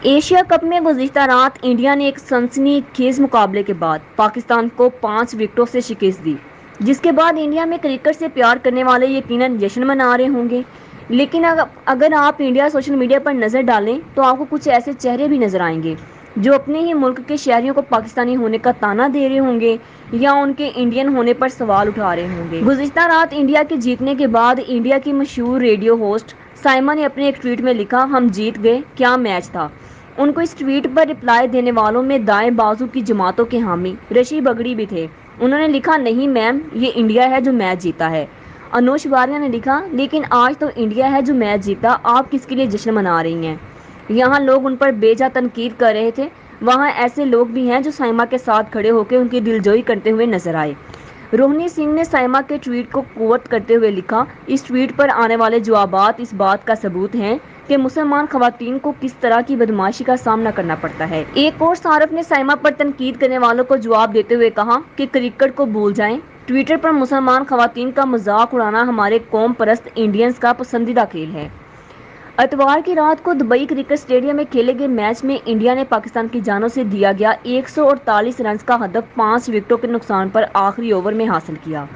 Asia cup में गुज़िश्ता रात India ने एक सनसनीखेज मुकाबले के बाद पाकिस्तान को 5 विकेटों से शिकस्त दी, जिसके बाद इंडिया में क्रिकेट से प्यार करने वाले यकीनन जश्न मना रहे होंगे। लेकिन अगर आप इंडिया सोशल मीडिया पर नज़र डालें तो आपको कुछ ऐसे चेहरे भी नजर आएंगे जो अपने ही मुल्क के शहरियों को पाकिस्तानी होने का ताना दे रहे होंगे या उनके इंडियन होने पर सवाल उठा रहे होंगे। गुज़िश्ता रात इंडिया के जीतने के बाद इंडिया की मशहूर रेडियो होस्ट साइमा ने अपने एक ट्वीट में लिखा, हम जीत गए, क्या मैच था। उनको इस ट्वीट पर रिप्लाई देने वालों में दाएं बाजू की जमातों के हामी ऋषि बगड़ी भी थे। उन्होंने लिखा, नहीं मैम, ये इंडिया है जो मैच जीता है। अनुष वारिया ने लिखा, लेकिन आज तो इंडिया है जो मैच जीता, आप किसके लिए जश्न मना रही हैं। यहाँ लोग उन पर बेजा तनकीद कर रहे थे, वहाँ ऐसे लोग भी हैं जो साइमा के साथ खड़े होकर उनकी दिलजोई करते हुए नजर आए। रोहिणी सिंह ने साइमा के ट्वीट को कोट करते हुए लिखा, इस ट्वीट पर आने वाले जवाबात इस बात का सबूत हैं कि मुसलमान खवातीन को किस तरह की बदमाशी का सामना करना पड़ता है। एक और सारफ ने साइमा पर तनकीद करने वालों को जवाब देते हुए कहा कि क्रिकेट को भूल जाएं, ट्विटर पर मुसलमान खवातीन का मजाक उड़ाना हमारे कौम परस्त इंडियंस का पसंदीदा खेल है। इतवार की रात को दुबई क्रिकेट स्टेडियम में खेले गए मैच में इंडिया ने पाकिस्तान की जानों से दिया गया 148 रन का हदफ 5 विकेटों के नुकसान पर आखिरी ओवर में हासिल किया।